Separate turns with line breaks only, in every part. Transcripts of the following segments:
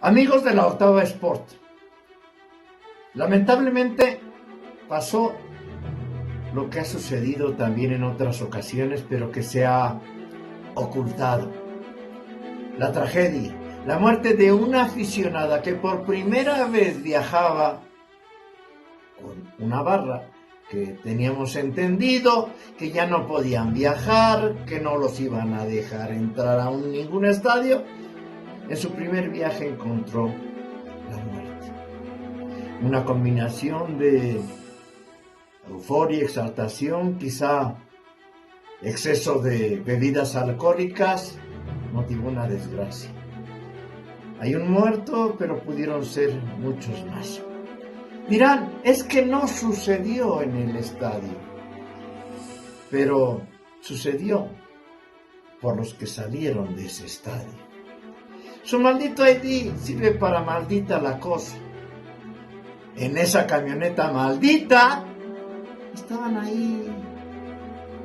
Amigos de la Octava Sport, lamentablemente pasó lo que ha sucedido también en otras ocasiones, pero que se ha ocultado. La tragedia, la muerte de una aficionada que por primera vez viajaba con una barra que teníamos entendido que ya no podían viajar, que no los iban a dejar entrar a ningún estadio. En su primer viaje encontró la muerte. Una combinación de euforia, exaltación, quizá exceso de bebidas alcohólicas, motivó una desgracia. Hay un muerto, pero pudieron ser muchos más. Dirán, es que no sucedió en el estadio, pero sucedió por los que salieron de ese estadio. Su maldito ID sirve para maldita la cosa. En esa camioneta maldita estaban ahí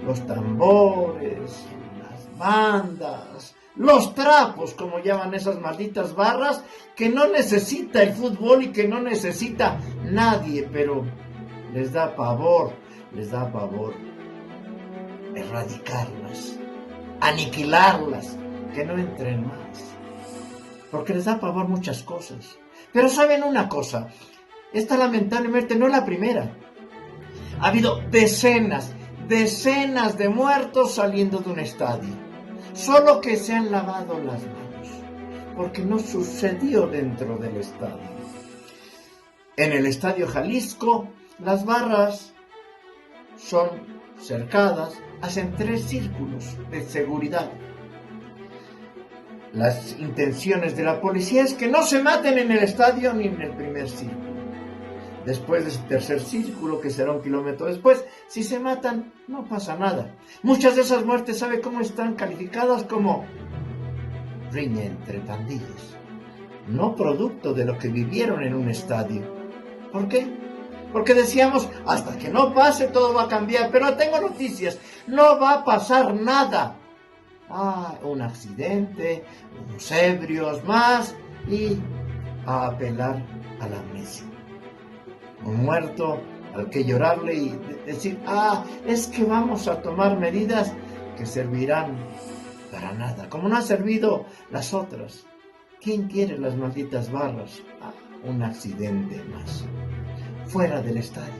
los tambores, las bandas, los trapos, como llaman esas malditas barras, que no necesita el fútbol y que no necesita nadie, pero les da pavor erradicarlas, aniquilarlas, que no entren más, porque les da pavor muchas cosas. Pero saben una cosa, esta lamentablemente no es la primera. Ha habido decenas de muertos saliendo de un estadio, solo que se han lavado las manos, porque no sucedió dentro del estadio. En el Estadio Jalisco, las barras son cercadas, hacen 3 círculos de seguridad. Las intenciones de la policía es que no se maten en el estadio ni en el primer círculo. Después de ese tercer círculo, que será 1 kilómetro después, si se matan, no pasa nada. Muchas de esas muertes, ¿sabe cómo están calificadas? Como riña entre pandillas, no producto de lo que vivieron en un estadio. ¿Por qué? Porque decíamos, hasta que no pase todo va a cambiar, pero tengo noticias, no va a pasar nada. Un accidente, unos ebrios más y a apelar a la amnesia. Un muerto al que llorarle y decir, es que vamos a tomar medidas que servirán para nada, como no han servido las otras. ¿Quién quiere las malditas barras? Un accidente más, fuera del estadio.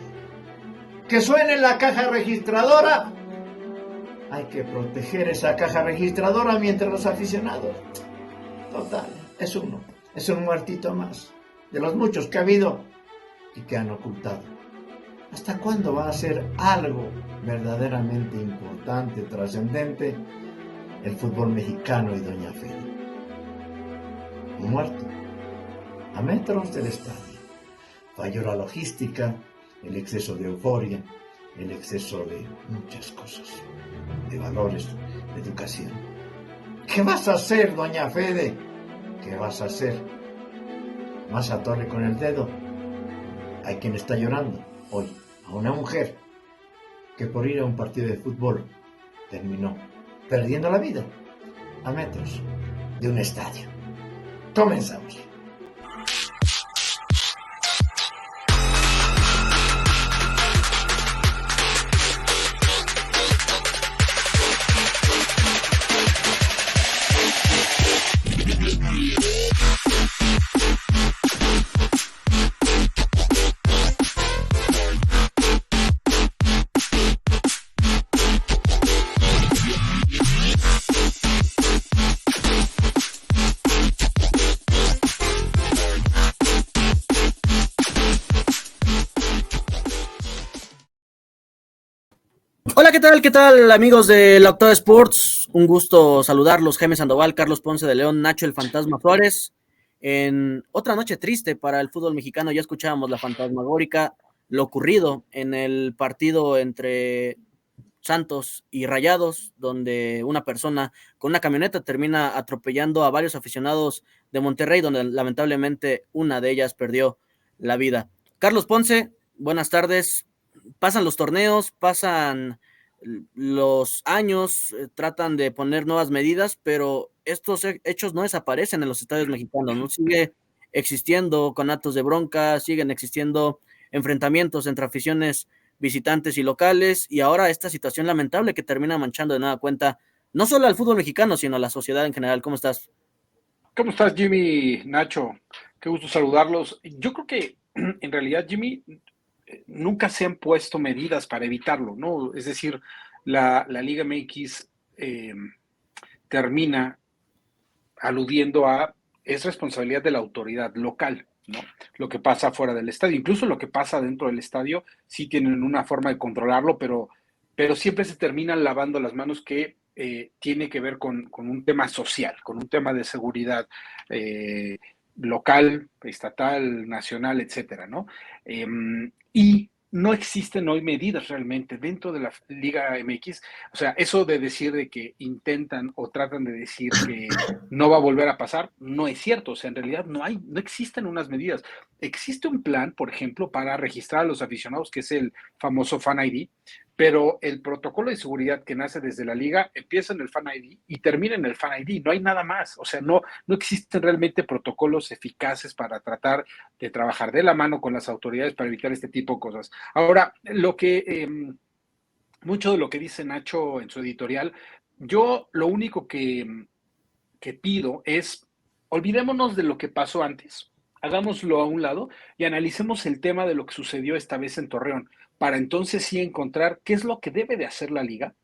Que suene la caja registradora. Hay que proteger esa caja registradora mientras los aficionados. Total, es un muertito más, de los muchos que ha habido y que han ocultado. ¿Hasta cuándo va a ser algo verdaderamente importante, trascendente, el fútbol mexicano y Doña Fede? Un muerto, a metros del estadio. Falló la logística, el exceso de euforia, el exceso de muchas cosas, de valores, de educación. ¿Qué vas a hacer, Doña Fede? ¿Qué vas a hacer? ¿Más atole con el dedo? Hay quien está llorando hoy a una mujer que por ir a un partido de fútbol terminó perdiendo la vida a metros de un estadio. Comenzamos.
Hola, ¿qué tal? ¿Qué tal, amigos de la Octava Sports? Un gusto saludarlos, Jaime Sandoval, Carlos Ponce de León, Nacho el Fantasma Suárez. En otra noche triste para el fútbol mexicano, ya escuchábamos la fantasmagórica, lo ocurrido en el partido entre Santos y Rayados, donde una persona con una camioneta termina atropellando a varios aficionados de Monterrey, donde lamentablemente una de ellas perdió la vida. Carlos Ponce, buenas tardes. Pasan los torneos, pasan los años, tratan de poner nuevas medidas, pero estos hechos no desaparecen en los estadios mexicanos, ¿no? Sigue existiendo conatos de bronca, siguen existiendo enfrentamientos entre aficiones visitantes y locales, y ahora esta situación lamentable que termina manchando de nada cuenta no solo al fútbol mexicano, sino a la sociedad en general. ¿Cómo estás?
¿Cómo estás, Jimmy? Nacho, qué gusto saludarlos. Yo creo que en realidad, Jimmy, nunca se han puesto medidas para evitarlo, ¿no? Es decir, la Liga MX termina aludiendo a, es responsabilidad de la autoridad local, ¿no? Lo que pasa fuera del estadio, incluso lo que pasa dentro del estadio, sí tienen una forma de controlarlo, pero siempre se terminan lavando las manos que tiene que ver con un tema social, con un tema de seguridad local, estatal, nacional, etcétera, ¿no? Y no existen hoy medidas realmente dentro de la Liga MX. O sea, eso de decir de que intentan o tratan de decir que no va a volver a pasar, no es cierto. O sea, en realidad no existen unas medidas. Existe un plan, por ejemplo, para registrar a los aficionados, que es el famoso Fan ID, pero el protocolo de seguridad que nace desde la liga empieza en el Fan ID y termina en el Fan ID. No hay nada más. O sea, no existen realmente protocolos eficaces para tratar de trabajar de la mano con las autoridades para evitar este tipo de cosas. Ahora, mucho de lo que dice Nacho en su editorial, yo lo único que pido es, olvidémonos de lo que pasó antes, hagámoslo a un lado y analicemos el tema de lo que sucedió esta vez en Torreón, para entonces sí encontrar qué es lo que debe de hacer la liga,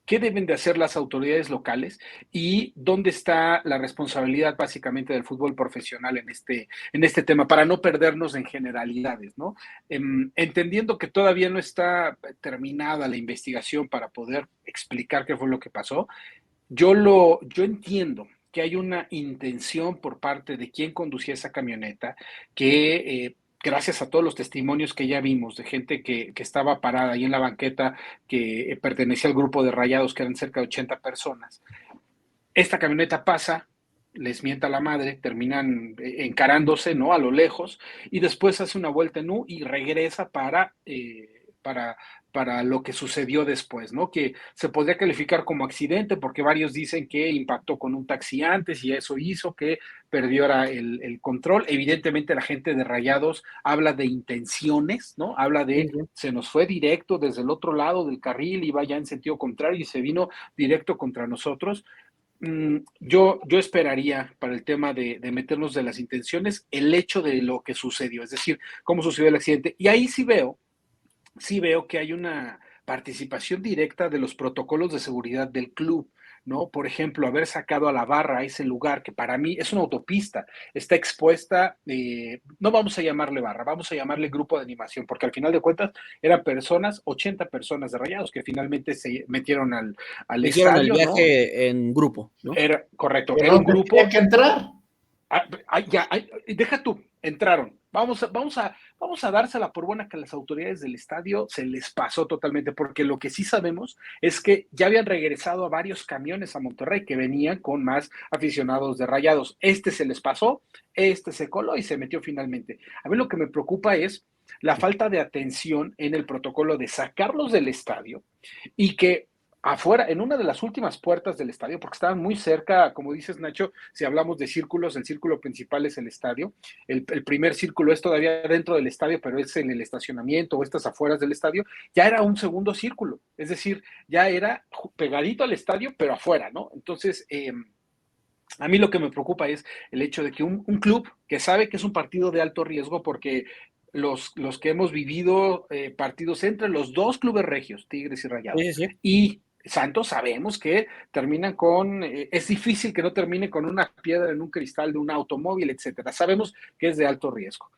qué deben de hacer las autoridades locales y dónde está la responsabilidad básicamente del fútbol profesional en este tema, para no perdernos en generalidades, ¿no? Entendiendo que todavía no está terminada la investigación para poder explicar qué fue lo que pasó, yo entiendo que hay una intención por parte de quien conducía esa camioneta que gracias a todos los testimonios que ya vimos de gente que estaba parada ahí en la banqueta, que pertenecía al grupo de rayados, que eran cerca de 80 personas, esta camioneta pasa, les mienta la madre, terminan encarándose, ¿no? A lo lejos, y después hace una vuelta en U y regresa para lo que sucedió después, ¿no? Que se podría calificar como accidente porque varios dicen que impactó con un taxi antes y eso hizo que perdiera el control. Evidentemente la gente de Rayados habla de intenciones, ¿no? Habla de se nos fue directo desde el otro lado del carril, iba ya en sentido contrario y se vino directo contra nosotros. Yo esperaría para el tema de meternos de las intenciones el hecho de lo que sucedió, es decir, cómo sucedió el accidente. Y ahí sí veo que hay una participación directa de los protocolos de seguridad del club, ¿no? Por ejemplo, haber sacado a la barra a ese lugar que para mí es una autopista, está expuesta, no vamos a llamarle barra, vamos a llamarle grupo de animación, porque al final de cuentas eran personas, 80 personas de Rayados que finalmente se metieron al
Hicieron el
estadio, ¿no?
viaje en grupo, ¿no?
Era correcto,
Que
era
no
un grupo.
tenía que entrar.
Deja tú, entraron. Vamos a dársela por buena que a las autoridades del estadio se les pasó totalmente, porque lo que sí sabemos es que ya habían regresado a varios camiones a Monterrey que venían con más aficionados de Rayados. Este se les pasó, este se coló y se metió finalmente. A mí lo que me preocupa es la falta de atención en el protocolo de sacarlos del estadio y que afuera, en una de las últimas puertas del estadio, porque estaban muy cerca, como dices, Nacho, si hablamos de círculos, el círculo principal es el estadio, el primer círculo es todavía dentro del estadio, pero es en el estacionamiento o estas afueras del estadio, ya era un segundo círculo, es decir, ya era pegadito al estadio, pero afuera, ¿no? Entonces, a mí lo que me preocupa es el hecho de que un club que sabe que es un partido de alto riesgo, porque los que hemos vivido partidos entre los dos clubes regios, Tigres y Rayados, y Santos, sabemos que terminan con, es difícil que no termine con una piedra en un cristal de un automóvil, etcétera. Sabemos que es de alto riesgo.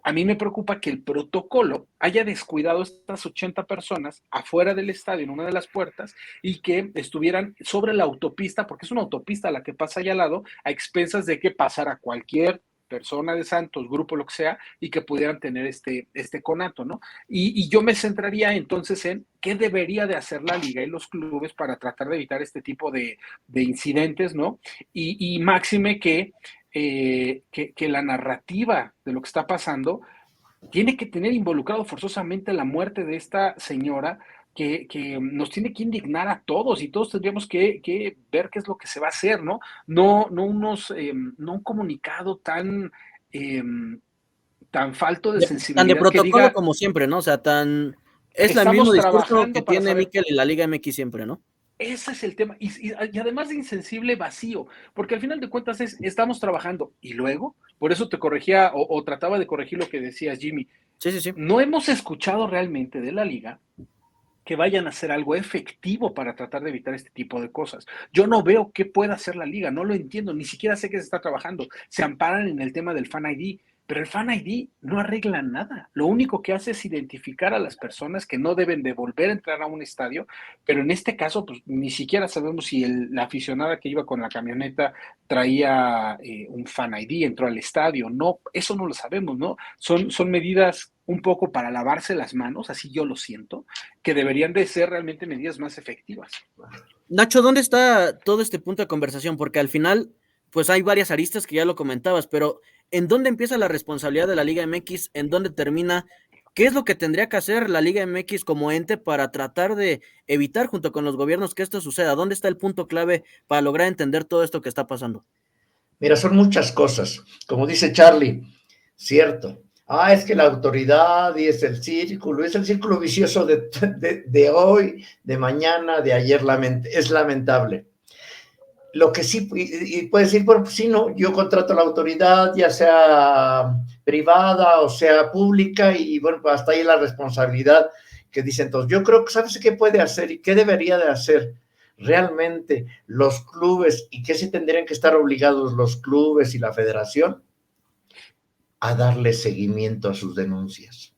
A mí me preocupa que el protocolo haya descuidado a estas 80 personas afuera del estadio, en una de las puertas, y que estuvieran sobre la autopista, porque es una autopista la que pasa allá al lado, a expensas de que pasara cualquier persona de Santos, grupo, lo que sea, y que pudieran tener este conato, ¿no? Y yo me centraría entonces en qué debería de hacer la liga y los clubes para tratar de evitar este tipo de incidentes, ¿no? Y máxime que la narrativa de lo que está pasando tiene que tener involucrado forzosamente la muerte de esta señora que nos tiene que indignar a todos y todos tendríamos que ver qué es lo que se va a hacer, ¿no? No un comunicado tan tan falto de
Tan de
sensibilidad que
protocolo
diga,
como siempre, ¿no? O sea, es el
estamos
mismo discurso
trabajando
que
para
tiene
saber.
Mikel en la Liga MX siempre, ¿no?
Ese es el tema. Y además de insensible, vacío, porque al final de cuentas estamos trabajando. Y luego, por eso te corregía o trataba de corregir lo que decías, Jimmy.
Sí, sí, sí.
No hemos escuchado realmente de la liga que vayan a hacer algo efectivo para tratar de evitar este tipo de cosas. Yo no veo qué puede hacer la liga, no lo entiendo, ni siquiera sé qué se está trabajando. Se amparan en el tema del Fan ID, pero el Fan ID no arregla nada. Lo único que hace es identificar a las personas que no deben de volver a entrar a un estadio, pero en este caso, pues ni siquiera sabemos si la aficionada que iba con la camioneta traía un Fan ID, entró al estadio. No, eso no lo sabemos, ¿no? Son medidas un poco para lavarse las manos, así yo lo siento, que deberían de ser realmente medidas más efectivas.
Nacho, ¿dónde está todo este punto de conversación? Porque al final, pues hay varias aristas que ya lo comentabas, pero ¿en dónde empieza la responsabilidad de la Liga MX? ¿En dónde termina? ¿Qué es lo que tendría que hacer la Liga MX como ente para tratar de evitar junto con los gobiernos que esto suceda? ¿Dónde está el punto clave para lograr entender todo esto que está pasando?
Mira, son muchas cosas. Como dice Charlie, cierto. Es que la autoridad y es el círculo vicioso de hoy, de mañana, de ayer, es lamentable. Lo que sí, y puedes decir, bueno, pues sí, no, yo contrato a la autoridad, ya sea privada o sea pública, y bueno, pues hasta ahí la responsabilidad que dicen todos. Yo creo que, ¿sabes qué puede hacer y qué debería de hacer realmente los clubes y qué sí tendrían que estar obligados los clubes y la federación? A darle seguimiento a sus denuncias.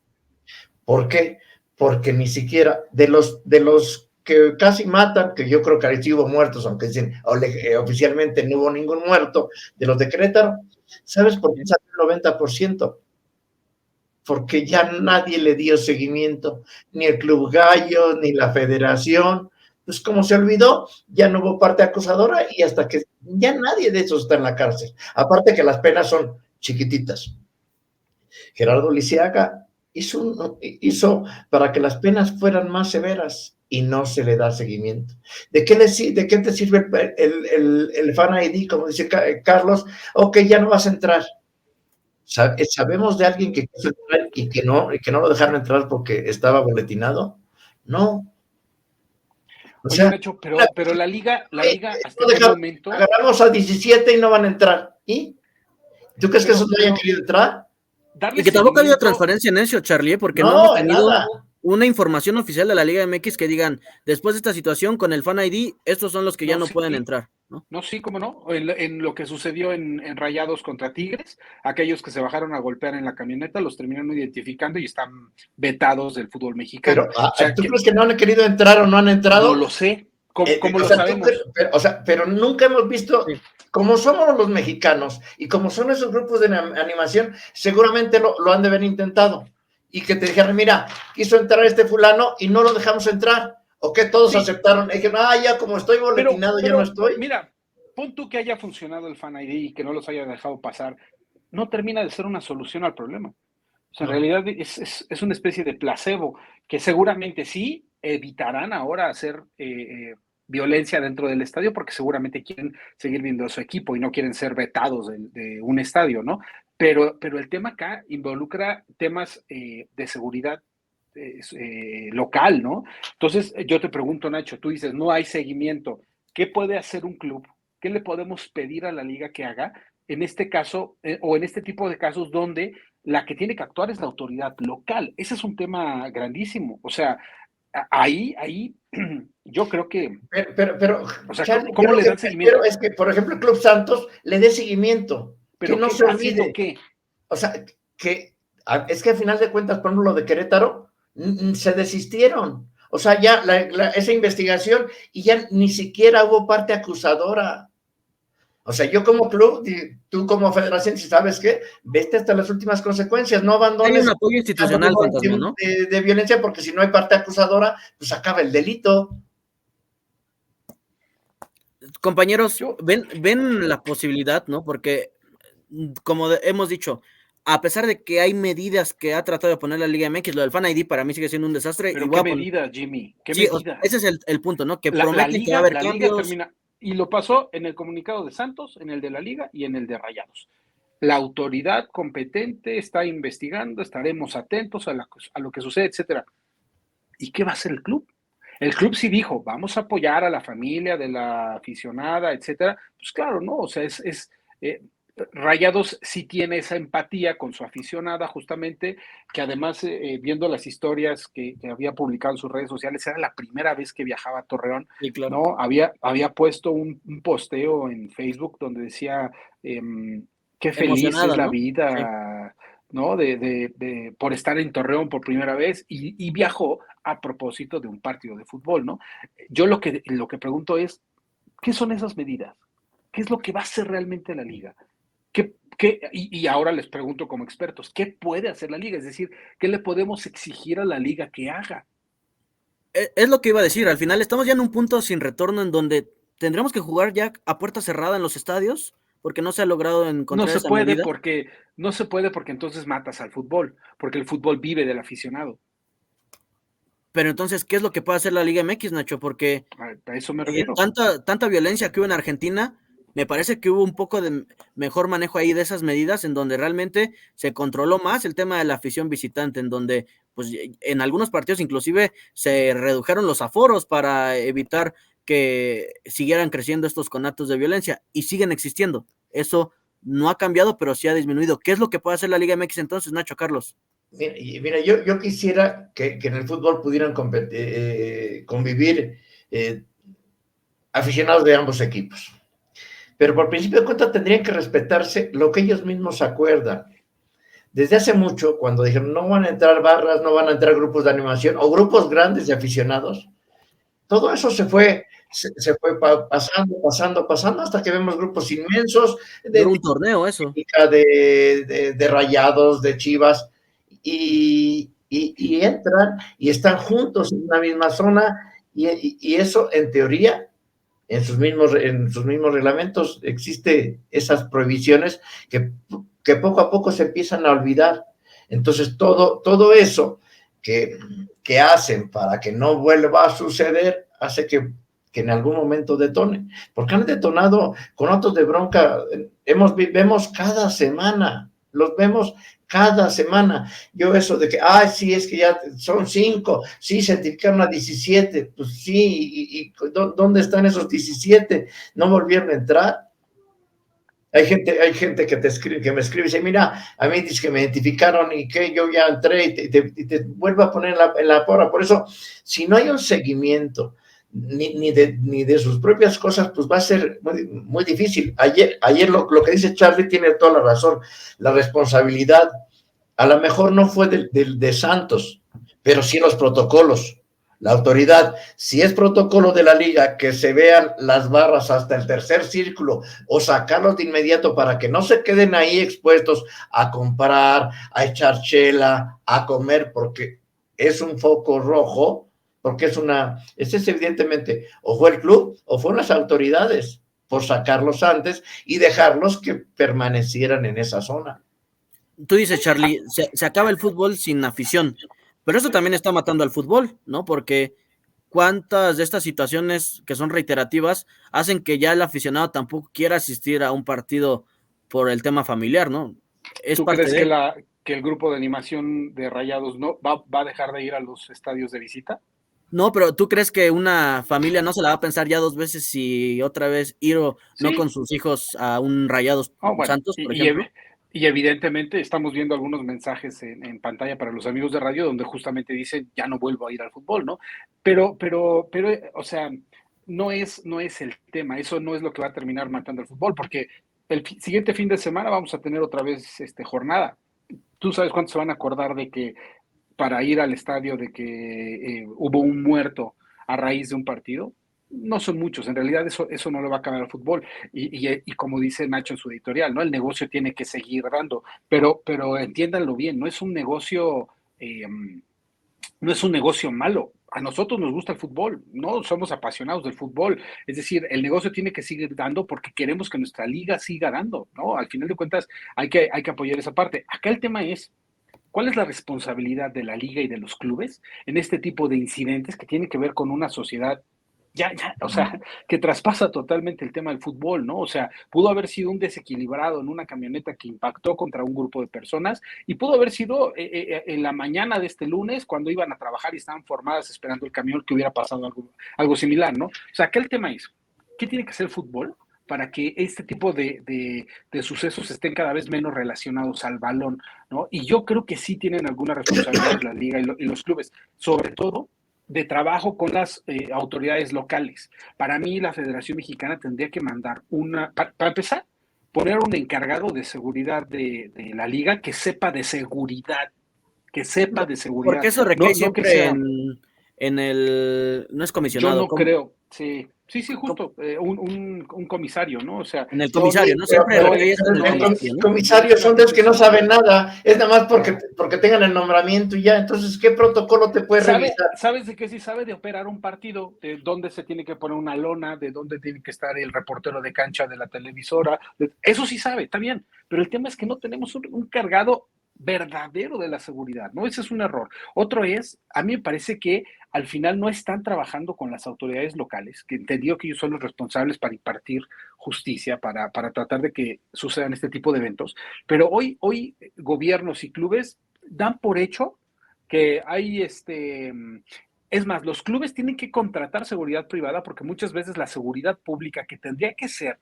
¿Por qué? Porque ni siquiera de los que casi matan, que yo creo que ahí sí hubo muertos, aunque dicen oficialmente no hubo ningún muerto, de los de Querétaro, ¿sabes por qué salió el 90%? Porque ya nadie le dio seguimiento, ni el Club Gallo, ni la federación. Pues como se olvidó, ya no hubo parte acusadora y hasta que ya nadie de esos está en la cárcel. Aparte que las penas son chiquititas. Gerardo Lisiaga hizo para que las penas fueran más severas y no se le da seguimiento. ¿De qué te sirve el Fan ID, como dice Carlos? Ok, ya no vas a entrar. ¿Sabemos de alguien que quiso entrar y que no lo dejaron entrar porque estaba boletinado? No. O
Oye,
sea,
Nacho, pero la liga hasta
no
qué momento.
agarramos a 17 y no van a entrar. ¿Y? ¿Tú crees que esos no hayan querido entrar?
Darle
Y que tampoco ha habido
seguimiento.
transparencia en eso, Charlie, porque no hemos
No, en
tenido
nada.
una información oficial de la Liga MX que digan, después de esta situación con el Fan ID, estos son los que ya no
Sí,
pueden entrar, ¿no?
no, sí, cómo no. En lo que sucedió en Rayados contra Tigres, aquellos que se bajaron a golpear en la camioneta los terminaron identificando y están vetados del fútbol mexicano.
Pero,
O sea,
¿tú crees que no han querido entrar o no han
no
entrado?
lo sé. ¿Cómo lo
sea,
sabemos?
pero nunca hemos visto,
Sí.
como somos los mexicanos y como son esos grupos de animación, seguramente lo han de haber intentado. Y que te dijeron, mira, quiso entrar este fulano y no lo dejamos entrar. ¿O que todos aceptaron? Y dijeron, ya como estoy boletinado, ya no estoy.
Mira, pon tú que haya funcionado el Fan ID y que no los haya dejado pasar, no termina de ser una solución al problema. O sea, en realidad es una especie de placebo que seguramente sí evitarán ahora hacer violencia dentro del estadio porque seguramente quieren seguir viendo a su equipo y no quieren ser vetados de un estadio, ¿no? Pero el tema acá involucra temas de seguridad local, ¿no? Entonces, yo te pregunto, Nacho, tú dices, no hay seguimiento. ¿Qué puede hacer un club? ¿Qué le podemos pedir a la liga que haga en este caso o en este tipo de casos donde la que tiene que actuar es la autoridad local? Ese es un tema grandísimo. O sea, ahí yo creo que.
Pero
O sea,
Charlie,
¿cómo le dan seguimiento?
Pero es que, por ejemplo, el Club Santos le dé seguimiento.
Pero
que no
¿qué,
se
haciendo
olvide.
qué?
O sea, es que al final de cuentas, por ejemplo, lo de Querétaro, se desistieron. O sea, ya esa investigación y ya ni siquiera hubo parte acusadora. O sea, yo como club, tú como federación, si sabes qué, vete hasta las últimas consecuencias, no abandones.
Hay un apoyo institucional, Fantasma, ¿no?
De violencia, porque si no hay parte acusadora, pues acaba el delito.
Compañeros, ven la posibilidad, ¿no? Porque, como hemos dicho, a pesar de que hay medidas que ha tratado de poner la Liga MX, lo del Fan ID para mí sigue siendo un desastre.
Pero ¿qué medida, Jimmy? ¿Qué medida?
Ese es el punto, ¿no? Que
la
prometen que va a haber cambios.
Liga termina, y lo pasó en el comunicado de Santos, en el de la Liga y en el de Rayados. la autoridad competente está investigando, estaremos atentos a lo que sucede, etcétera. ¿Y qué va a hacer el club? El club sí dijo, vamos a apoyar a la familia de la aficionada, etcétera. Pues claro, ¿no? O sea, Rayados sí tiene esa empatía con su aficionada, justamente, que además, viendo las historias que había publicado en sus redes sociales, era la primera vez que viajaba a Torreón,
Sí, claro.
¿no? Había puesto un posteo en Facebook donde decía, qué feliz es
Emocionada,
la
¿no? Sí.
vida, ¿no? Por estar en Torreón por primera vez y viajó a propósito de un partido de fútbol, ¿no? Yo lo que pregunto es, ¿qué son esas medidas? ¿Qué es lo que va a hacer realmente la liga? Y ahora les pregunto como expertos, ¿qué puede hacer la liga? Es decir, ¿qué le podemos exigir a la liga que haga?
Es lo que iba a decir, al final estamos ya en un punto sin retorno en donde tendremos que jugar ya a puerta cerrada en los estadios, porque no se ha logrado
No
encontrar
se
esa
puede
medida.
porque no se puede porque entonces matas al fútbol, porque el fútbol vive del aficionado.
Pero entonces, ¿qué es lo que puede hacer la Liga MX, Nacho? Porque
A eso me refiero.
tanta violencia que hubo en Argentina, me parece que hubo un poco de mejor manejo ahí de esas medidas en donde realmente se controló más el tema de la afición visitante, en donde pues en algunos partidos inclusive se redujeron los aforos para evitar que siguieran creciendo estos conatos de violencia y siguen existiendo. Eso no ha cambiado, pero sí ha disminuido. ¿Qué es lo que puede hacer la Liga MX entonces, Nacho Carlos?
Mira, yo quisiera que en el fútbol pudieran convivir aficionados de ambos equipos. Pero por principio de cuentas tendrían que respetarse lo que ellos mismos acuerdan. Desde hace mucho, cuando dijeron no van a entrar barras, no van a entrar grupos de animación o grupos grandes de aficionados, todo eso se fue pasando, hasta que vemos grupos inmensos
Duró un torneo eso.
de Rayados, de Chivas, y entran y están juntos en una misma zona, y eso en teoría en sus mismos reglamentos existe esas prohibiciones que poco a poco se empiezan a olvidar. Entonces, todo eso que hacen para que no vuelva a suceder, hace que en algún momento detonen. Porque han detonado con otros de bronca, vemos cada semana, los vemos cada semana. Yo eso de que, sí, es que ya son 5, sí, certificaron a 17, pues sí, ¿dónde están esos 17? ¿No volvieron a entrar? Hay gente que me escribe y dice, mira, a mí dice que me identificaron y que yo ya entré y te vuelvo a poner en la porra. Por eso, si no hay un seguimiento ni de sus propias cosas, pues va a ser muy, muy difícil. Ayer lo que dice Charlie tiene toda la razón. La responsabilidad a lo mejor no fue de Santos, pero sí los protocolos. La autoridad, si es protocolo de la liga, que se vean las barras hasta el tercer círculo o sacarlos de inmediato para que no se queden ahí expuestos a comprar, a echar chela, a comer, porque es un foco rojo, porque es evidentemente, o fue el club o fueron las autoridades por sacarlos antes y dejarlos que permanecieran en esa zona.
Tú dices, Charlie, se acaba el fútbol sin afición, pero eso también está matando al fútbol, ¿no? Porque cuántas de estas situaciones que son reiterativas hacen que ya el aficionado tampoco quiera asistir a un partido por el tema familiar, ¿no? Es
¿Tú
parte
crees que,
de...
que el grupo de animación de Rayados no va a dejar de ir a los estadios de visita?
No, pero ¿tú crees que una familia no se la va a pensar ya dos veces si otra vez ir o no con
Sí.
sus hijos a un Rayados
Bueno,
Santos, por ejemplo?
y evidentemente estamos viendo algunos mensajes en pantalla para los amigos de radio donde justamente dicen ya no vuelvo a ir al fútbol, ¿no? Pero, o sea, no es el tema, eso no es lo que va a terminar matando el fútbol, porque el siguiente fin de semana vamos a tener otra vez jornada. ¿Tú sabes cuántos se van a acordar de que para ir al estadio de que hubo un muerto a raíz de un partido? No son muchos, en realidad eso no le va a acabar al fútbol. Y como dice Nacho en su editorial, ¿no? El negocio tiene que seguir dando, pero entiéndanlo bien, no es un negocio malo. A nosotros nos gusta el fútbol, no somos apasionados del fútbol. Es decir, el negocio tiene que seguir dando porque queremos que nuestra liga siga dando, ¿no? Al final de cuentas, hay que apoyar esa parte. Acá el tema es, ¿cuál es la responsabilidad de la liga y de los clubes en este tipo de incidentes que tienen que ver con una sociedad o sea, que traspasa totalmente el tema del fútbol, ¿no? O sea, pudo haber sido un desequilibrado en una camioneta que impactó contra un grupo de personas y pudo haber sido en la mañana de este lunes cuando iban a trabajar y estaban formadas esperando el camión que hubiera pasado algo similar, ¿no? O sea, aquel tema es, ¿qué tiene que hacer el fútbol para que este tipo de sucesos estén cada vez menos relacionados al balón, ¿no? Y yo creo que sí tienen alguna responsabilidad la liga y los clubes, sobre todo de trabajo con las autoridades locales. Para mí, la Federación Mexicana tendría que mandar para empezar, poner un encargado de seguridad de la liga que sepa de seguridad,
Porque eso recae
no que
siempre
sea,
en el, no es
yo
comisionado,
no creo, sí, justo, un comisario, ¿no? O sea,
en el comisario, ¿no?
Pero,
Siempre
pero
recae eso en el
el
comisario, ¿no?
comisario son de los que no saben nada, es nada más porque tengan el nombramiento y ya, entonces, ¿qué protocolo te puedes revisar?
¿Sabes de qué sí sabe? De operar un partido, de dónde se tiene que poner una lona, de dónde tiene que estar el reportero de cancha de la televisora, eso sí sabe, está bien, pero el tema es que no tenemos un cargado verdadero de la seguridad, ¿no? Ese es un error. Otro es, a mí me parece que al final no están trabajando con las autoridades locales, que entendió que ellos son los responsables para impartir justicia, para tratar de que sucedan este tipo de eventos, pero hoy gobiernos y clubes dan por hecho que hay es más, los clubes tienen que contratar seguridad privada porque muchas veces la seguridad pública que tendría que ser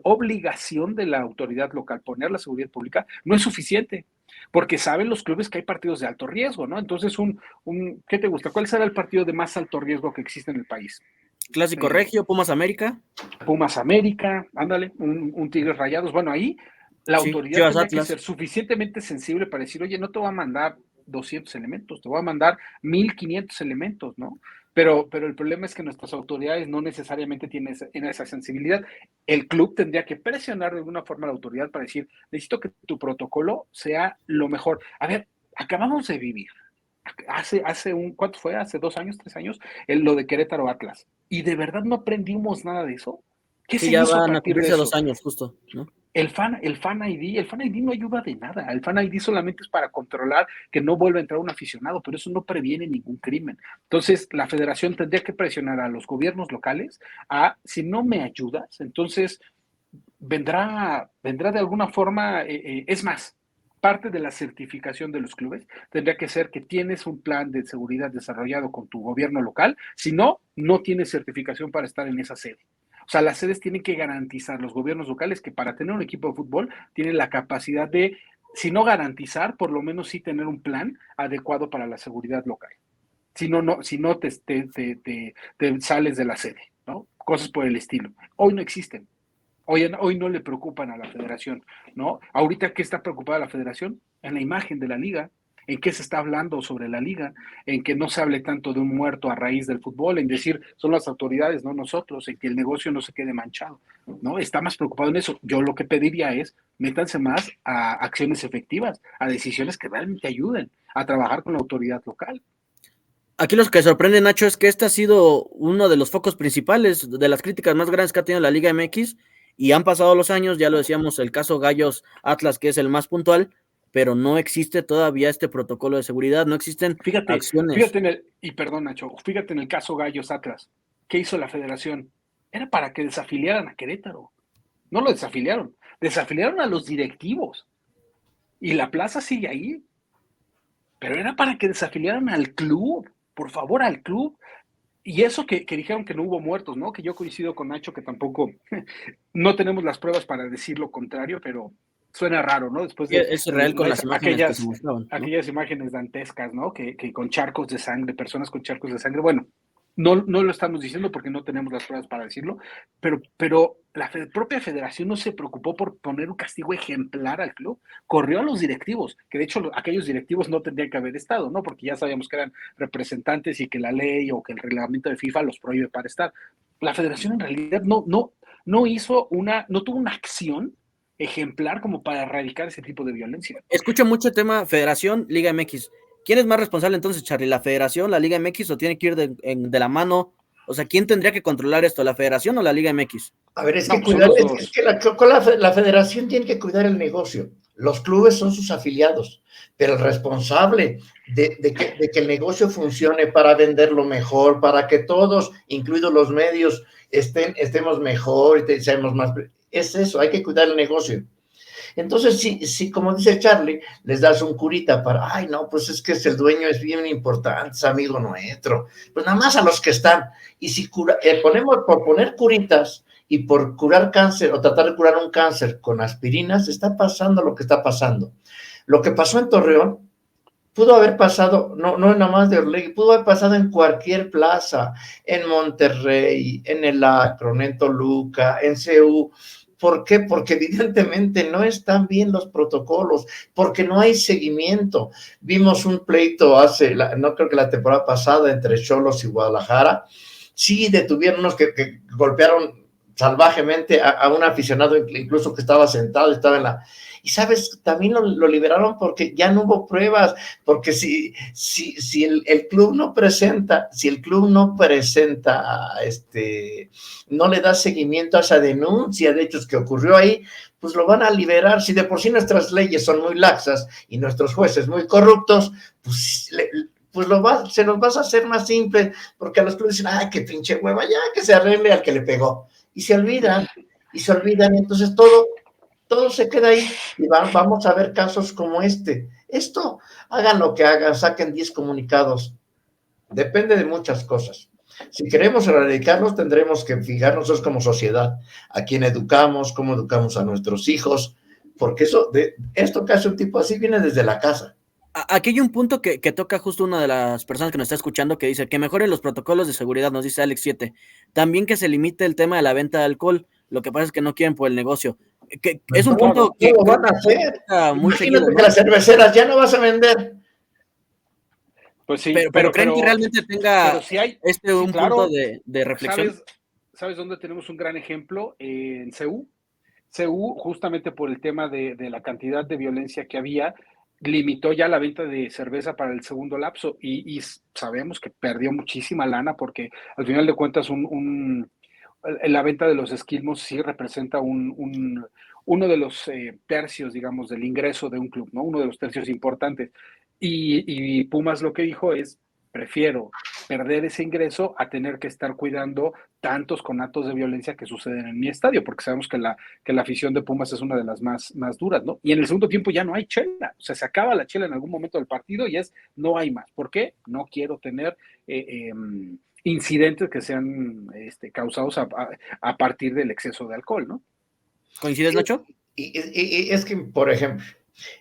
obligación de la autoridad local poner la seguridad pública, no es suficiente, porque saben los clubes que hay partidos de alto riesgo, ¿no? Entonces, ¿qué te gusta? ¿Cuál será el partido de más alto riesgo que existe en el país?
Clásico Regio, Pumas América.
Pumas América, ándale, un Tigres Rayados. Bueno, ahí la
Sí,
autoridad
Chivas
tendría
Atlas.
que ser suficientemente sensible para decir, oye, no te voy a mandar 200 elementos, te voy a mandar 1500 elementos, ¿no? Pero el problema es que nuestras autoridades no necesariamente tienen esa sensibilidad. El club tendría que presionar de alguna forma a la autoridad para decir, necesito que tu protocolo sea lo mejor. A ver, acabamos de vivir, ¿cuánto fue? Hace 2 años, 3 años, lo de Querétaro Atlas. ¿Y de verdad no aprendimos nada de eso? ¿Qué
Sí,
se
ya
hizo a
van a
partir de
cumplirse
eso?
2 años, justo, ¿no?
El Fan ID no ayuda de nada. El Fan ID solamente es para controlar que no vuelva a entrar un aficionado, pero eso no previene ningún crimen. Entonces, la federación tendría que presionar a los gobiernos locales si no me ayudas, entonces vendrá de alguna forma, es más, parte de la certificación de los clubes tendría que ser que tienes un plan de seguridad desarrollado con tu gobierno local, si no, no tienes certificación para estar en esa sede. O sea, las sedes tienen que garantizar, los gobiernos locales, que para tener un equipo de fútbol tienen la capacidad de, si no garantizar, por lo menos sí tener un plan adecuado para la seguridad local. Si no te sales de la sede, ¿no? Cosas por el estilo. Hoy no existen. Hoy no le preocupan a la federación, ¿no? Ahorita, ¿qué está preocupada la federación? En la imagen de la liga, en qué se está hablando sobre la liga, en que no se hable tanto de un muerto a raíz del fútbol, en decir, son las autoridades, no nosotros, en que el negocio no se quede manchado, ¿no? Está más preocupado en eso. Yo lo que pediría es, métanse más a acciones efectivas, a decisiones que realmente ayuden a trabajar con la autoridad local.
Aquí lo que sorprende, Nacho, es que este ha sido uno de los focos principales de las críticas más grandes que ha tenido la Liga MX y han pasado los años, ya lo decíamos, el caso Gallos Atlas, que es el más puntual, pero no existe todavía este protocolo de seguridad, no existen acciones.
Perdón, Nacho, fíjate en el caso Gallos Atlas. ¿Qué hizo la federación? Era para que desafiliaran a Querétaro. No lo desafiliaron a los directivos. Y la plaza sigue ahí. Pero era para que desafiliaran al club, por favor, al club. Y eso que dijeron que no hubo muertos, ¿no? Que yo coincido con Nacho que tampoco, no tenemos las pruebas para decir lo contrario, pero suena raro, ¿no? Después de
Es real con las imágenes que se mostraban, ¿no?
aquellas imágenes dantescas, ¿no? Que con charcos de sangre, personas con charcos de sangre. Bueno, no lo estamos diciendo porque no tenemos las pruebas para decirlo, pero la propia federación no se preocupó por poner un castigo ejemplar al club. Corrió a los directivos, que de hecho aquellos directivos no tendrían que haber estado, ¿no? Porque ya sabíamos que eran representantes y que la ley o que el reglamento de FIFA los prohíbe para estar. La federación en realidad no tuvo una acción ejemplar como para erradicar ese tipo de violencia.
Escucho mucho el tema Federación, Liga MX. ¿Quién es más responsable entonces, Charlie? ¿La Federación, la Liga MX o tiene que ir de la mano? O sea, ¿quién tendría que controlar esto, la Federación o la Liga MX?
A ver, es que la Federación tiene que cuidar el negocio. Los clubes son sus afiliados, pero el responsable de que el negocio funcione para venderlo mejor, para que todos, incluidos los medios, estemos mejor y seamos más... Es eso, hay que cuidar el negocio. Entonces, si como dice Charlie, les das un curita para, ay, no, pues es que el dueño es bien importante, es amigo nuestro, pues nada más a los que están. Y si ponemos por poner curitas y por curar cáncer o tratar de curar un cáncer con aspirinas, está pasando lo que está pasando. Lo que pasó en Torreón pudo haber pasado, no nada más de Orlegui, pudo haber pasado en cualquier plaza, en Monterrey, en el Akron, en Toluca, en CU. ¿Por qué? Porque evidentemente no están bien los protocolos, porque no hay seguimiento. Vimos un pleito no creo que la temporada pasada, entre Xolos y Guadalajara. Sí, detuvieron unos que golpearon salvajemente a un aficionado, incluso que estaba sentado, estaba en la... Y sabes, también lo liberaron porque ya no hubo pruebas, porque si el club no presenta, no le da seguimiento a esa denuncia de hechos que ocurrió ahí, pues lo van a liberar. Si de por sí nuestras leyes son muy laxas y nuestros jueces muy corruptos, pues se nos va a hacer más simple, porque a los clubes dicen, ay, qué pinche hueva, ya que se arregle al que le pegó. Y se olvidan, entonces todo se queda ahí y vamos a ver casos como este. Esto, hagan lo que hagan, saquen 10 comunicados. Depende de muchas cosas. Si queremos erradicarlos, tendremos que fijarnos nosotros como sociedad a quién educamos, cómo educamos a nuestros hijos, porque esto que hace un tipo así viene desde la casa.
Aquí hay un punto que toca justo una de las personas que nos está escuchando, que dice que mejoren los protocolos de seguridad, nos dice Alex 7. También que se limite el tema de la venta de alcohol. Lo que pasa es que no quieren por el negocio. Que es un punto que
lo van a hacer.
Muy seguido,
¿no? Que las cerveceras ya no vas a vender.
Pues sí,
pero ¿creen que realmente tenga un
claro,
punto de reflexión?
¿Sabes dónde tenemos un gran ejemplo? En CU. CU, justamente por el tema de la cantidad de violencia que había, limitó ya la venta de cerveza para el segundo lapso y sabemos que perdió muchísima lana porque al final de cuentas la venta de los esquilmos sí representa uno de los tercios, digamos, del ingreso de un club, ¿no? Uno de los tercios importantes. Y Pumas lo que dijo es, prefiero perder ese ingreso a tener que estar cuidando tantos conatos de violencia que suceden en mi estadio, porque sabemos que la afición de Pumas es una de las más duras, ¿no? Y en el segundo tiempo ya no hay chela, o sea, se acaba la chela en algún momento del partido y no hay más. ¿Por qué? No quiero tener incidentes que sean causados a partir del exceso de alcohol, ¿no?
¿Coincides, Nacho?
Y es que, por ejemplo,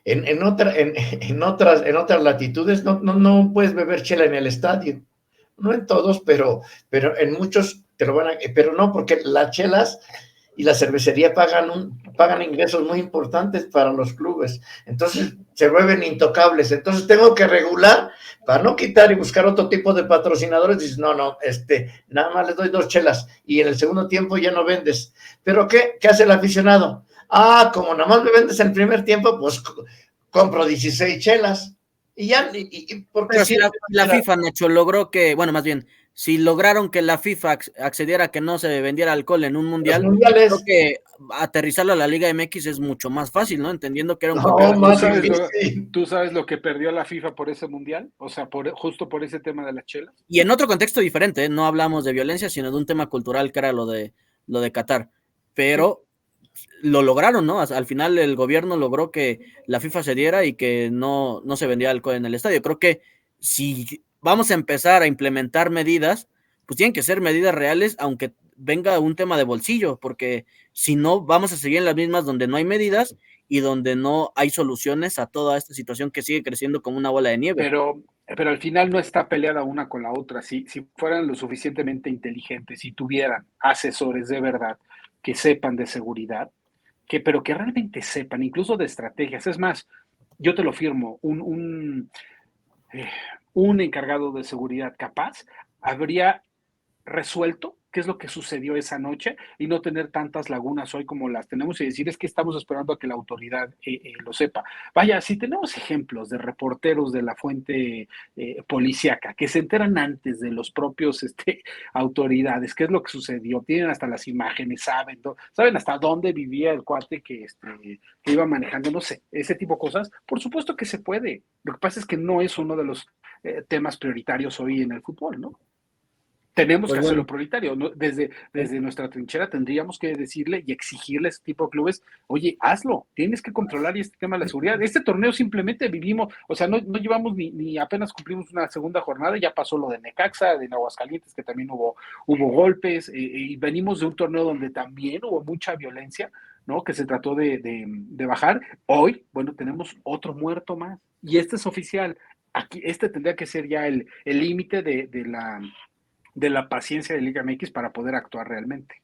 en otras latitudes no puedes beber chela en el estadio. No en todos, pero en muchos te lo van a... Pero no, porque las chelas y la cervecería pagan ingresos muy importantes para los clubes. Entonces se vuelven intocables. Entonces tengo que regular para no quitar y buscar otro tipo de patrocinadores. Dices, no, nada más les doy 2 chelas y en el segundo tiempo ya no vendes. ¿Pero qué hace el aficionado? Como nada más me vendes en el primer tiempo, pues compro 16 chelas. Y ya, porque
pero si la FIFA, Nacho, logró que, bueno, más bien, si lograron que la FIFA accediera a que no se vendiera alcohol en un mundial, creo que aterrizarlo a la Liga MX es mucho más fácil, ¿no? Entendiendo que era un
¿Tú sabes lo que perdió la FIFA por ese mundial? O sea, justo por ese tema de las chelas.
Y en otro contexto diferente, ¿eh? No hablamos de violencia, sino de un tema cultural que era lo de Qatar. Pero lo lograron, ¿no? Al final el gobierno logró que la FIFA cediera y que no se vendía alcohol en el estadio. Creo que si vamos a empezar a implementar medidas, pues tienen que ser medidas reales, aunque venga un tema de bolsillo, porque si no, vamos a seguir en las mismas donde no hay medidas y donde no hay soluciones a toda esta situación que sigue creciendo como una bola de nieve.
Pero al final no está peleada una con la otra. Si fueran lo suficientemente inteligentes, si tuvieran asesores de verdad que sepan de seguridad, pero que realmente sepan, incluso de estrategias. Es más, yo te lo firmo, un encargado de seguridad capaz habría resuelto qué es lo que sucedió esa noche y no tener tantas lagunas hoy como las tenemos y decir es que estamos esperando a que la autoridad lo sepa. Vaya, si tenemos ejemplos de reporteros de la fuente policíaca que se enteran antes de los propios autoridades, qué es lo que sucedió, tienen hasta las imágenes, saben hasta dónde vivía el cuate que iba manejando, no sé, ese tipo de cosas, por supuesto que se puede. Lo que pasa es que no es uno de los temas prioritarios hoy en el fútbol, ¿no? Tenemos
Pues
que
bueno,
hacerlo prioritario, ¿no? Desde nuestra trinchera tendríamos que decirle y exigirle a este tipo de clubes, oye, hazlo, tienes que controlar y este tema de la seguridad. Este torneo simplemente vivimos, o sea, no llevamos ni apenas cumplimos una segunda jornada, ya pasó lo de Necaxa, de Aguascalientes, que también hubo golpes, y venimos de un torneo donde también hubo mucha violencia, ¿no? Que se trató de bajar. Hoy, bueno, tenemos otro muerto más, y este es oficial. Aquí, este tendría que ser ya el límite de la paciencia de Liga MX para poder actuar realmente.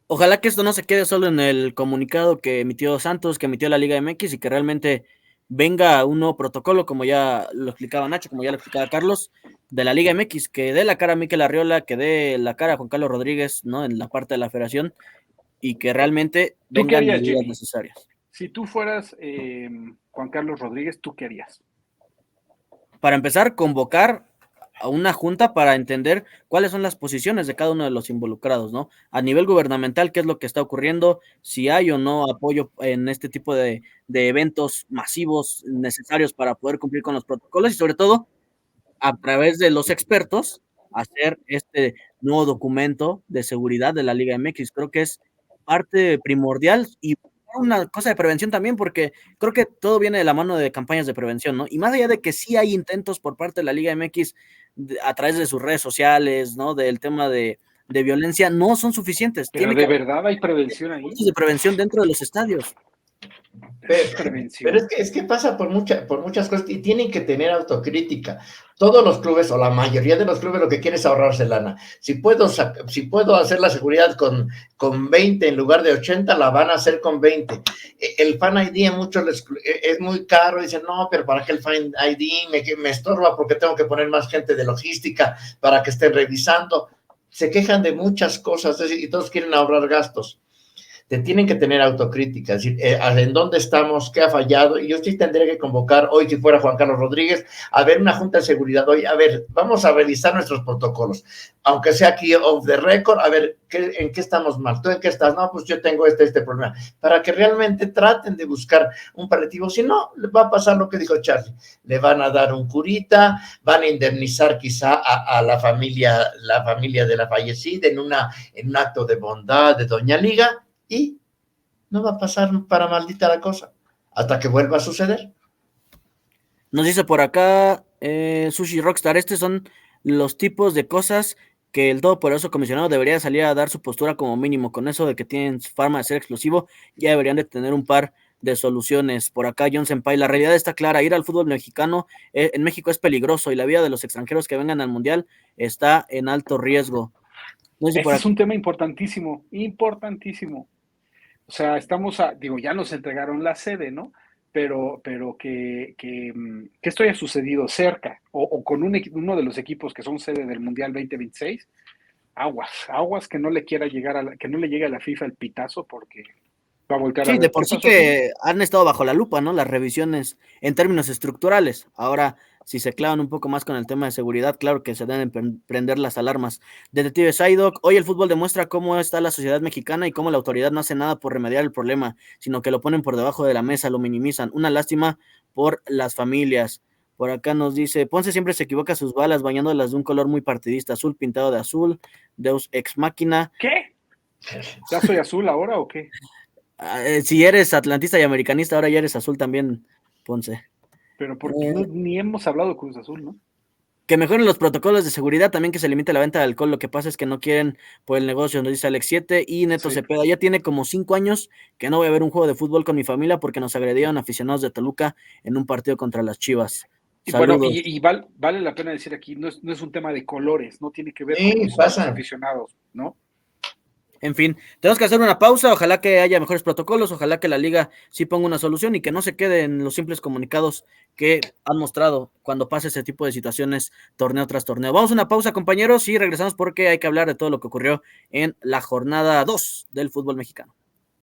ojalá que esto no se quede solo en el comunicado que emitió Santos, que emitió la Liga MX y que realmente venga un nuevo protocolo, como ya lo explicaba Nacho, como ya lo explicaba Carlos, de la Liga MX, que dé la cara a Mikel Arriola, que dé la cara a Juan Carlos Rodríguez, ¿no? En la parte de la federación y que realmente
¿Tú qué
vengan
harías,
medidas
Jimmy?
necesarias.
Si tú fueras Juan Carlos Rodríguez, ¿tú qué harías?
Para empezar, convocar a una junta para entender cuáles son las posiciones de cada uno de los involucrados, ¿no? A nivel gubernamental, qué es lo que está ocurriendo, si hay o no apoyo en este tipo de eventos masivos necesarios para poder cumplir con los protocolos y sobre todo, a través de los expertos, hacer este nuevo documento de seguridad de la Liga MX. Creo que es parte primordial y una cosa de prevención también, porque creo que todo viene de la mano de campañas de prevención, ¿no? Y más allá de que sí hay intentos por parte de la Liga MX a través de sus redes sociales, ¿no? Del tema de violencia, no son suficientes.
Pero
Tiene que
de
haber
verdad hay prevención ahí.
cursos de prevención dentro de los estadios.
Eso es
Pero
prevención.
es que pasa por muchas cosas y tienen que tener autocrítica. Todos los clubes o la mayoría de los clubes lo que quieren es ahorrarse lana. Si puedo hacer la seguridad con 20 en lugar de 80, la van a hacer con 20. El Fan ID a muchos es muy caro. Dicen, no, pero ¿para qué el Fan ID? Me estorba porque tengo que poner más gente de logística para que estén revisando. Se quejan de muchas cosas y todos quieren ahorrar gastos. Te tienen que tener autocrítica, es decir, en dónde estamos, qué ha fallado, y yo sí tendría que convocar hoy, si fuera Juan Carlos Rodríguez, a ver una junta de seguridad hoy, a ver, vamos a revisar nuestros protocolos, aunque sea aquí off the record, a ver, ¿en qué estamos mal? ¿Tú en qué estás? No, pues yo tengo este problema, para que realmente traten de buscar un paliativo, si no, va a pasar lo que dijo Charlie, le van a dar un curita, van a indemnizar quizá a la familia de la fallecida en un acto de bondad de Doña Liga, y no va a pasar para maldita la cosa hasta que vuelva a suceder.
Nos dice por acá Sushi Rockstar, estos son los tipos de cosas que el todopoderoso comisionado debería salir a dar su postura como mínimo. Con eso de que tienen fama de ser explosivo, ya deberían de tener un par de soluciones. Por acá John Senpai, la realidad está clara, ir al fútbol mexicano en México es peligroso y la vida de los extranjeros que vengan al Mundial está en alto riesgo. Nos dice por
Este es
acá,
un tema importantísimo, importantísimo. O sea, ya nos entregaron la sede, ¿no? Pero que esto haya sucedido cerca o con uno de los equipos que son sede del Mundial 2026, aguas que no le quiera que no le llegue a la FIFA el pitazo porque va a voltear a
sí, de
ver
por
qué
sí
pasó aquí.
que han estado bajo la lupa, ¿no? Las revisiones en términos estructurales. Ahora, si se clavan un poco más con el tema de seguridad, claro que se deben prender las alarmas. Detective Psyduck, hoy el fútbol demuestra cómo está la sociedad mexicana y cómo la autoridad no hace nada por remediar el problema, sino que lo ponen por debajo de la mesa, lo minimizan. Una lástima por las familias. Por acá nos dice, Ponce siempre se equivoca sus balas, bañándolas de un color muy partidista, azul pintado de azul, Deus ex máquina.
¿Qué? ¿Ya soy azul ahora o qué?
Si eres atlantista y americanista, ahora ya eres azul también, Ponce.
Pero porque no, ni hemos hablado de Cruz Azul, ¿no?
Que mejoren los protocolos de seguridad, también que se limite la venta de alcohol. Lo que pasa es que no quieren por el negocio, nos dice Alex 7 y Neto
Sí.
Cepeda. Ya tiene como 5 años que no voy a ver un juego de fútbol con mi familia porque nos agredieron aficionados de Toluca en un partido contra las Chivas.
Y bueno,
Saludos.
vale la pena decir aquí, no es un tema de colores, no tiene que ver
Sí,
con los
pasan.
aficionados, ¿no?
En fin, tenemos que hacer una pausa, ojalá que haya mejores protocolos, ojalá que la liga sí ponga una solución y que no se quede en los simples comunicados que han mostrado cuando pasa ese tipo de situaciones torneo tras torneo. Vamos a una pausa, compañeros, y regresamos porque hay que hablar de todo lo que ocurrió en la jornada 2 del fútbol mexicano.